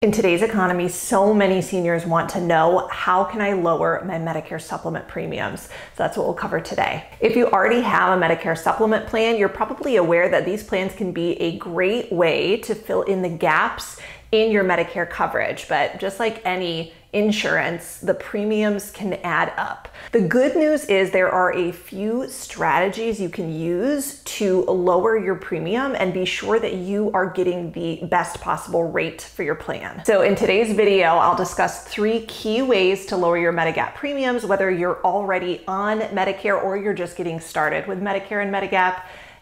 In today's economy, so many seniors want to know, how can I lower my Medicare supplement premiums? So that's what we'll cover today. If you already have a Medicare supplement plan, you're probably aware that these plans can be a great way to fill in the gaps in your Medicare coverage. But just like any insurance, the premiums can add up. The good news is there are a few strategies you can use to lower your premium and be sure that you are getting the best possible rate for your plan. So in today's video, I'll discuss 3 key ways to lower your Medigap premiums, whether you're already on Medicare or you're just getting started with Medicare and Medigap.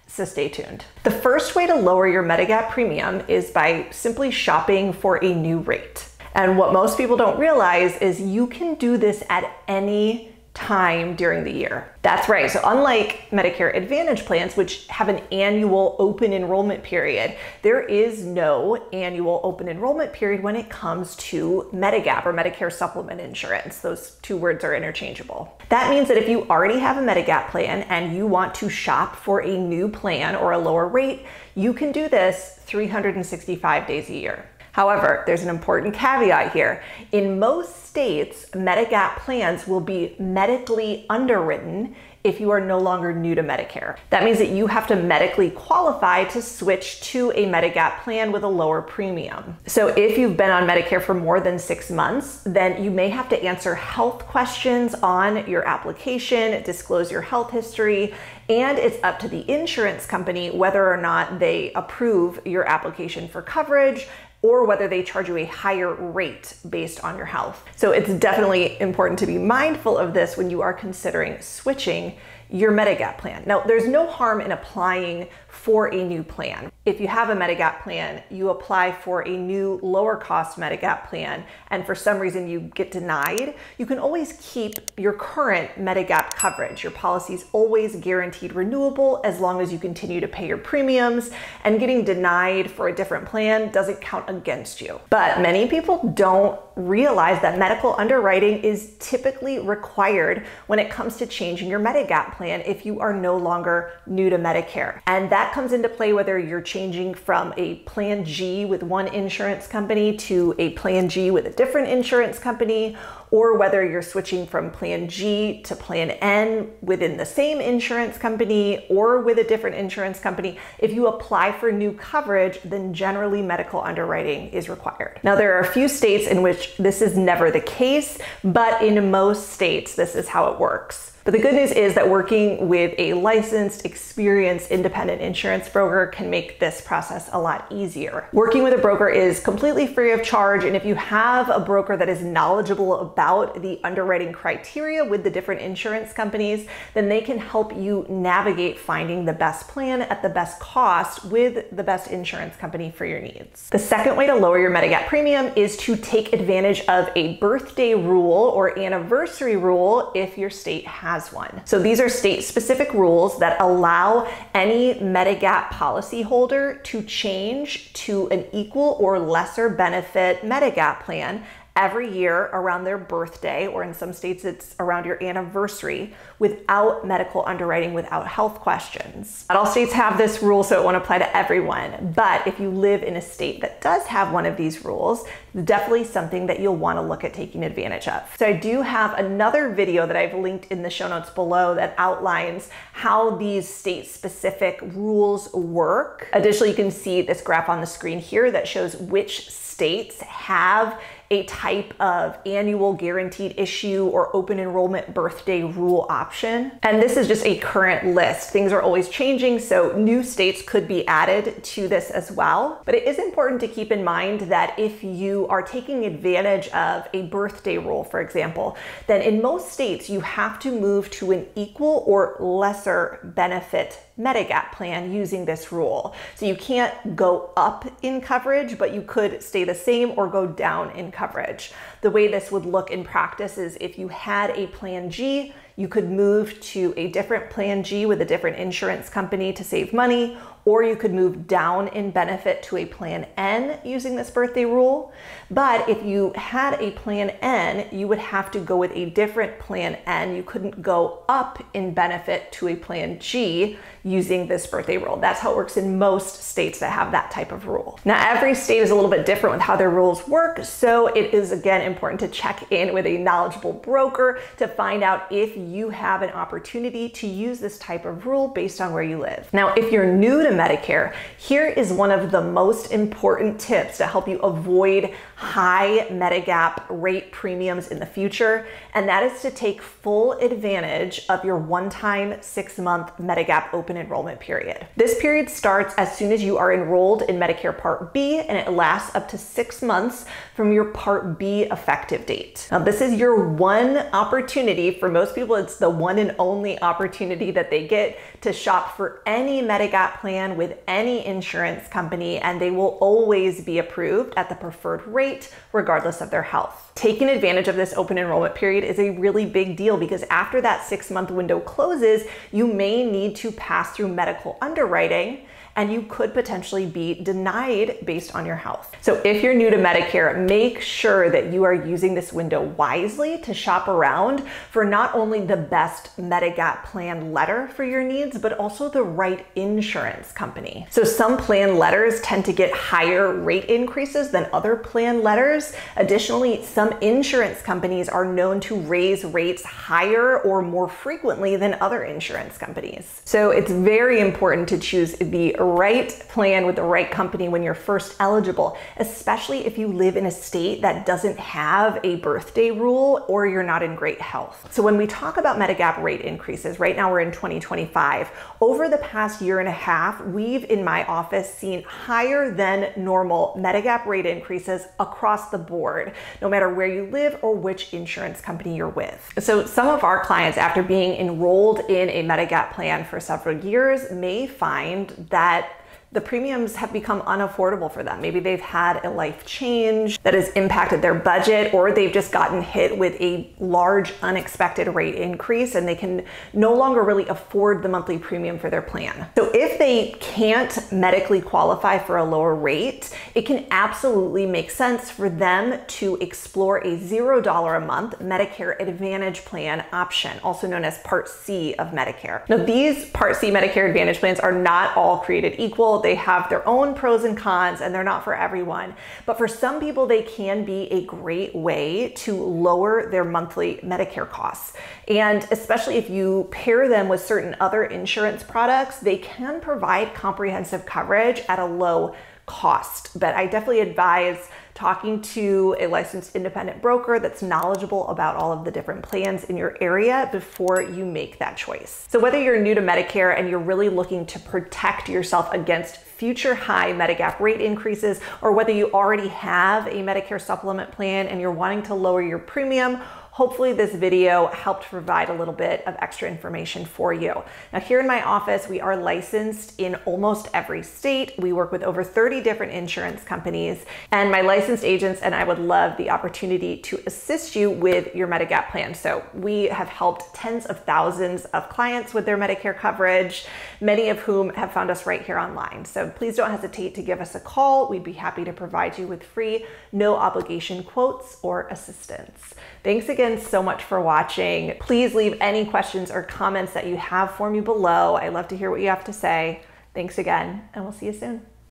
So stay tuned. The first way to lower your Medigap premium is by simply shopping for a new rate. And what most people don't realize is you can do this at any time during the year. That's right. So unlike Medicare Advantage plans, which have an annual open enrollment period, there is no annual open enrollment period when it comes to Medigap or Medicare supplement insurance. Those two words are interchangeable. That means that if you already have a Medigap plan and you want to shop for a new plan or a lower rate, you can do this 365 days a year. However, there's an important caveat here. In most states, Medigap plans will be medically underwritten if you are no longer new to Medicare. That means that you have to medically qualify to switch to a Medigap plan with a lower premium. So if you've been on Medicare for more than 6 months, then you may have to answer health questions on your application, disclose your health history, and it's up to the insurance company whether or not they approve your application for coverage or whether they charge you a higher rate based on your health. So it's definitely important to be mindful of this when you are considering switching your Medigap plan. Now, there's no harm in applying for a new plan. If you have a Medigap plan, you apply for a new lower cost Medigap plan, and for some reason you get denied, you can always keep your current Medigap coverage. Your policy is always guaranteed renewable as long as you continue to pay your premiums, and getting denied for a different plan doesn't count against you. But many people don't realize that medical underwriting is typically required when it comes to changing your Medigap plan if you are no longer new to Medicare. And that comes into play whether you're changing from a Plan G with one insurance company to a Plan G with a different insurance company, or whether you're switching from Plan G to Plan N within the same insurance company or with a different insurance company. If you apply for new coverage, then generally medical underwriting is required. Now, there are a few states in which this is never the case, but in most states, this is how it works. But the good news is that working with a licensed, experienced, independent insurance broker can make this process a lot easier. Working with a broker is completely free of charge, and if you have a broker that is knowledgeable about the underwriting criteria with the different insurance companies, then they can help you navigate finding the best plan at the best cost with the best insurance company for your needs. The second way to lower your Medigap premium is to take advantage of a birthday rule or anniversary rule if your state has one. So these are state-specific rules that allow any Medigap policyholder to change to an equal or lesser benefit Medigap plan every year around their birthday, or in some states it's around your anniversary, without medical underwriting, without health questions. Not all states have this rule, so it won't apply to everyone. But if you live in a state that does have one of these rules, it's definitely something that you'll want to look at taking advantage of. So I do have another video that I've linked in the show notes below that outlines how these state-specific rules work. Additionally, you can see this graph on the screen here that shows which states have a type of annual guaranteed issue or open enrollment birthday rule option. And this is just a current list. Things are always changing, so new states could be added to this as well. But it is important to keep in mind that if you are taking advantage of a birthday rule, for example, then in most states you have to move to an equal or lesser benefit Medigap plan using this rule. So you can't go up in coverage, but you could stay the same or go down in coverage. The way this would look in practice is if you had a Plan G, You could move to a different Plan G with a different insurance company to save money, or you could move down in benefit to a Plan N using this birthday rule. But if you had a Plan N, you would have to go with a different Plan N. You couldn't go up in benefit to a Plan G using this birthday rule. That's how it works in most states that have that type of rule. Now, every state is a little bit different with how their rules work, so it is again important to check in with a knowledgeable broker to find out if you have an opportunity to use this type of rule based on where you live. Now, if you're new to Medicare, here is one of the most important tips to help you avoid high Medigap rate premiums in the future, and that is to take full advantage of your one-time 6-month Medigap open enrollment period. This period starts as soon as you are enrolled in Medicare Part B, and it lasts up to 6 months from your Part B effective date. Now, this is your one opportunity. For most people, it's the one and only opportunity that they get to shop for any Medigap plan with any insurance company, and they will always be approved at the preferred rate, regardless of their health. Taking advantage of this open enrollment period is a really big deal because after that 6-month window closes, you may need to pass through medical underwriting, and you could potentially be denied based on your health. So if you're new to Medicare, make sure that you are using this window wisely to shop around for not only the best Medigap plan letter for your needs, but also the right insurance company. So some plan letters tend to get higher rate increases than other plan letters. Additionally, some insurance companies are known to raise rates higher or more frequently than other insurance companies. So it's very important to choose the right plan with the right company when you're first eligible, especially if you live in a state that doesn't have a birthday rule or you're not in great health. So when we talk about Medigap rate increases, right now we're in 2025. Over the past year and a half, we've in my office seen higher than normal Medigap rate increases across the board, no matter where you live or which insurance company you're with. So some of our clients, after being enrolled in a Medigap plan for several years, may find that the premiums have become unaffordable for them. Maybe they've had a life change that has impacted their budget, or they've just gotten hit with a large unexpected rate increase and they can no longer really afford the monthly premium for their plan. So if they can't medically qualify for a lower rate, it can absolutely make sense for them to explore a $0 a month Medicare Advantage plan option, also known as Part C of Medicare. Now, these Part C Medicare Advantage plans are not all created equal. They have their own pros and cons, and they're not for everyone. But for some people, they can be a great way to lower their monthly Medicare costs. And especially if you pair them with certain other insurance products, they can provide comprehensive coverage at a low cost. But I definitely advise talking to a licensed independent broker that's knowledgeable about all of the different plans in your area before you make that choice. So whether you're new to Medicare and you're really looking to protect yourself against future high Medigap rate increases, or whether you already have a Medicare supplement plan and you're wanting to lower your premium, hopefully this video helped provide a little bit of extra information for you. Now, here in my office, we are licensed in almost every state. We work with over 30 different insurance companies, and my licensed agents and I would love the opportunity to assist you with your Medigap plan. So we have helped tens of thousands of clients with their Medicare coverage, many of whom have found us right here online. So please don't hesitate to give us a call. We'd be happy to provide you with free, no obligation quotes or assistance. Thanks again so much for watching. Please leave any questions or comments that you have for me below. I love to hear what you have to say. Thanks again, and we'll see you soon.